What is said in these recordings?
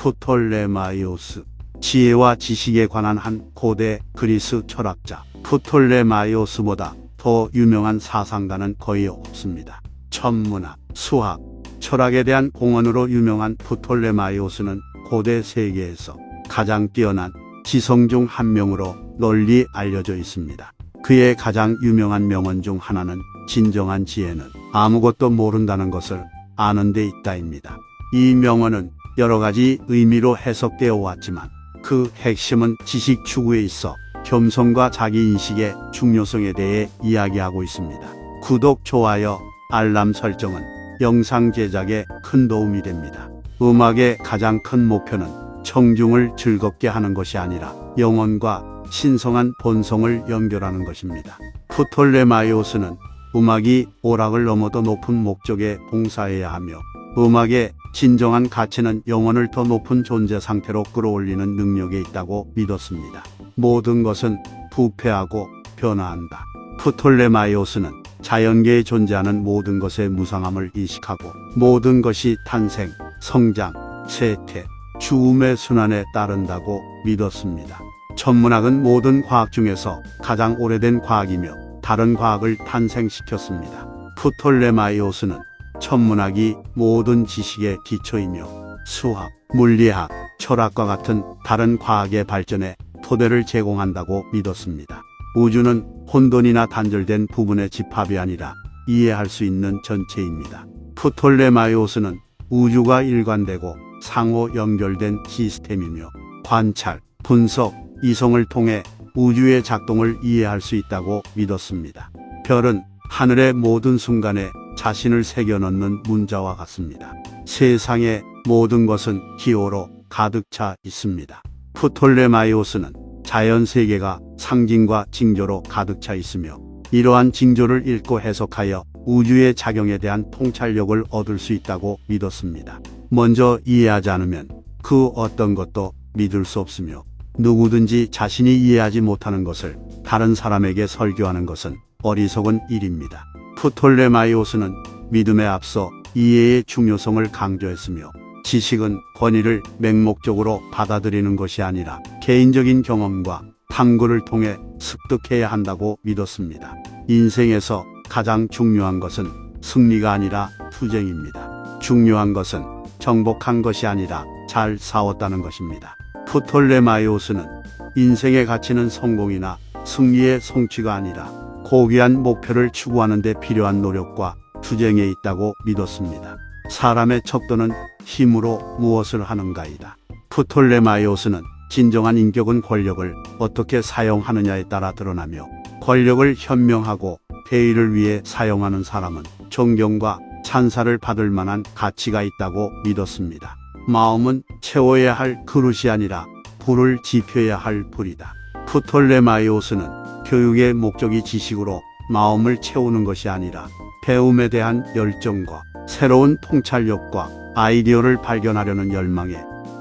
프톨레마이오스. 지혜와 지식에 관한 한 고대 그리스 철학자. 프톨레마이오스보다 더 유명한 사상가는 거의 없습니다. 천문학, 수학, 철학에 대한 공헌으로 유명한 프톨레마이오스는 고대 세계에서 가장 뛰어난 지성 중 한 명으로 널리 알려져 있습니다. 그의 가장 유명한 명언 중 하나는 진정한 지혜는 아무것도 모른다는 것을 아는 데 있다입니다. 이 명언은 여러 가지 의미로 해석되어 왔지만 그 핵심은 지식 추구에 있어 겸손과 자기인식의 중요성에 대해 이야기하고 있습니다. 구독, 좋아요, 알람 설정은 영상 제작에 큰 도움이 됩니다. 음악의 가장 큰 목표는 청중을 즐겁게 하는 것이 아니라 영혼과 신성한 본성을 연결하는 것입니다. 프톨레마이오스는 음악이 오락을 넘어도 높은 목적에 봉사해야 하며 음악의 진정한 가치는 영혼을 더 높은 존재 상태로 끌어올리는 능력에 있다고 믿었습니다. 모든 것은 부패하고 변화한다. 프톨레마이오스는 자연계에 존재하는 모든 것의 무상함을 인식하고 모든 것이 탄생, 성장, 쇠퇴, 죽음의 순환에 따른다고 믿었습니다. 천문학은 모든 과학 중에서 가장 오래된 과학이며 다른 과학을 탄생시켰습니다. 프톨레마이오스는 천문학이 모든 지식의 기초이며 수학, 물리학, 철학과 같은 다른 과학의 발전에 토대를 제공한다고 믿었습니다. 우주는 혼돈이나 단절된 부분의 집합이 아니라 이해할 수 있는 전체입니다. 프톨레마이오스는 우주가 일관되고 상호 연결된 시스템이며 관찰, 분석, 이성을 통해 우주의 작동을 이해할 수 있다고 믿었습니다. 별은 하늘의 모든 순간에 자신을 새겨넣는 문자와 같습니다. 세상의 모든 것은 기호로 가득 차 있습니다. 프톨레마이오스는 자연 세계가 상징과 징조로 가득 차 있으며 이러한 징조를 읽고 해석하여 우주의 작용에 대한 통찰력을 얻을 수 있다고 믿었습니다. 먼저 이해하지 않으면 그 어떤 것도 믿을 수 없으며 누구든지 자신이 이해하지 못하는 것을 다른 사람에게 설교하는 것은 어리석은 일입니다. 프톨레마이오스는 믿음에 앞서 이해의 중요성을 강조했으며 지식은 권위를 맹목적으로 받아들이는 것이 아니라 개인적인 경험과 탐구를 통해 습득해야 한다고 믿었습니다. 인생에서 가장 중요한 것은 승리가 아니라 투쟁입니다. 중요한 것은 정복한 것이 아니라 잘 싸웠다는 것입니다. 프톨레마이오스는 인생의 가치는 성공이나 승리의 성취가 아니라 고귀한 목표를 추구하는 데 필요한 노력과 투쟁에 있다고 믿었습니다. 사람의 척도는 힘으로 무엇을 하는가이다. 프톨레마이오스는 진정한 인격은 권력을 어떻게 사용하느냐에 따라 드러나며 권력을 현명하고 대의를 위해 사용하는 사람은 존경과 찬사를 받을 만한 가치가 있다고 믿었습니다. 마음은 채워야 할 그릇이 아니라 불을 지펴야 할 불이다. 프톨레마이오스는 교육의 목적이 지식으로 마음을 채우는 것이 아니라 배움에 대한 열정과 새로운 통찰력과 아이디어를 발견하려는 열망에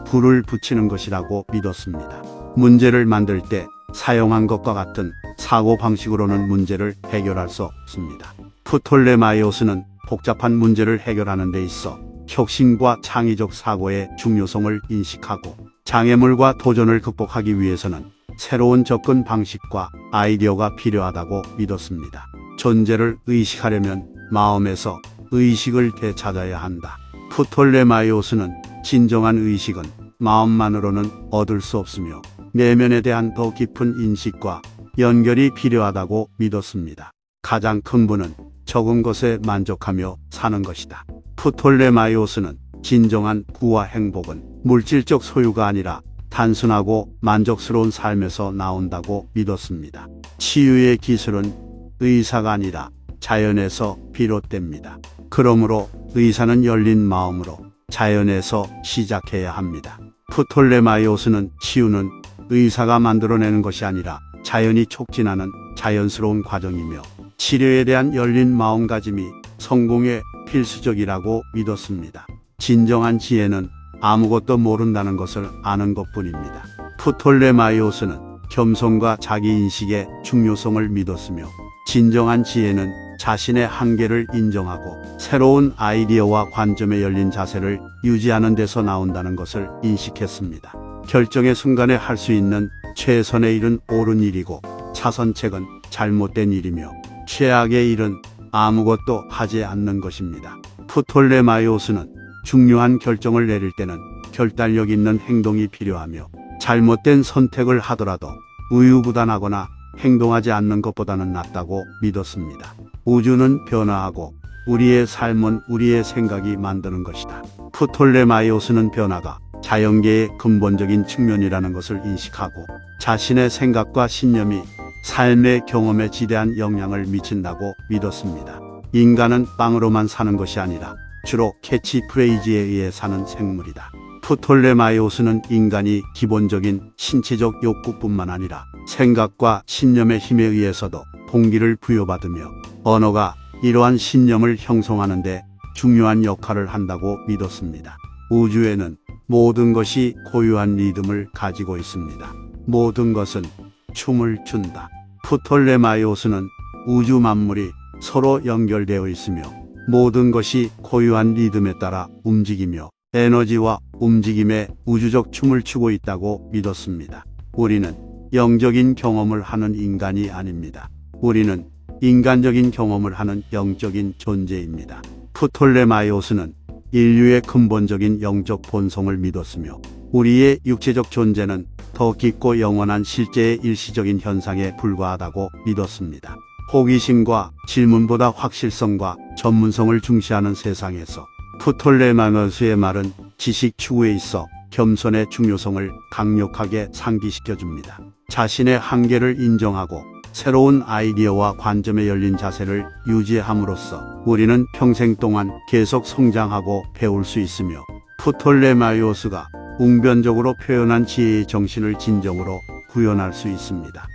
불을 붙이는 것이라고 믿었습니다. 문제를 만들 때 사용한 것과 같은 사고 방식으로는 문제를 해결할 수 없습니다. 프톨레마이오스는 복잡한 문제를 해결하는 데 있어 혁신과 창의적 사고의 중요성을 인식하고 장애물과 도전을 극복하기 위해서는 새로운 접근 방식과 아이디어가 필요하다고 믿었습니다. 존재를 의식하려면 마음에서 의식을 되찾아야 한다. 프톨레마이오스는 진정한 의식은 마음만으로는 얻을 수 없으며 내면에 대한 더 깊은 인식과 연결이 필요하다고 믿었습니다. 가장 큰 부는 적은 것에 만족하며 사는 것이다. 프톨레마이오스는 진정한 부와 행복은 물질적 소유가 아니라 단순하고 만족스러운 삶에서 나온다고 믿었습니다. 치유의 기술은 의사가 아니라 자연에서 비롯됩니다. 그러므로 의사는 열린 마음으로 자연에서 시작해야 합니다. 프톨레마이오스는 치유는 의사가 만들어내는 것이 아니라 자연이 촉진하는 자연스러운 과정이며 치료에 대한 열린 마음가짐이 성공에 필수적이라고 믿었습니다. 진정한 지혜는 아무것도 모른다는 것을 아는 것뿐입니다. 프톨레마이오스는 겸손과 자기인식의 중요성을 믿었으며 진정한 지혜는 자신의 한계를 인정하고 새로운 아이디어와 관점에 열린 자세를 유지하는 데서 나온다는 것을 인식했습니다. 결정의 순간에 할 수 있는 최선의 일은 옳은 일이고 차선책은 잘못된 일이며 최악의 일은 아무것도 하지 않는 것입니다. 프톨레마이오스는 중요한 결정을 내릴 때는 결단력 있는 행동이 필요하며 잘못된 선택을 하더라도 우유부단하거나 행동하지 않는 것보다는 낫다고 믿었습니다. 우주는 변화하고 우리의 삶은 우리의 생각이 만드는 것이다. 프톨레마이오스는 변화가 자연계의 근본적인 측면이라는 것을 인식하고 자신의 생각과 신념이 삶의 경험에 지대한 영향을 미친다고 믿었습니다. 인간은 빵으로만 사는 것이 아니라 주로 캐치프레이즈에 의해 사는 생물이다. 프톨레마이오스는 인간이 기본적인 신체적 욕구뿐만 아니라 생각과 신념의 힘에 의해서도 동기를 부여받으며 언어가 이러한 신념을 형성하는 데 중요한 역할을 한다고 믿었습니다. 우주에는 모든 것이 고유한 리듬을 가지고 있습니다. 모든 것은 춤을 춘다. 프톨레마이오스는 우주 만물이 서로 연결되어 있으며 모든 것이 고유한 리듬에 따라 움직이며 에너지와 움직임의 우주적 춤을 추고 있다고 믿었습니다. 우리는 영적인 경험을 하는 인간이 아닙니다. 우리는 인간적인 경험을 하는 영적인 존재입니다. 프톨레마이오스는 인류의 근본적인 영적 본성을 믿었으며 우리의 육체적 존재는 더 깊고 영원한 실제의 일시적인 현상에 불과하다고 믿었습니다. 호기심과 질문보다 확실성과 전문성을 중시하는 세상에서 프톨레마이오스의 말은 지식 추구에 있어 겸손의 중요성을 강력하게 상기시켜줍니다. 자신의 한계를 인정하고 새로운 아이디어와 관점에 열린 자세를 유지함으로써 우리는 평생 동안 계속 성장하고 배울 수 있으며 프톨레마이오스가 웅변적으로 표현한 지혜의 정신을 진정으로 구현할 수 있습니다.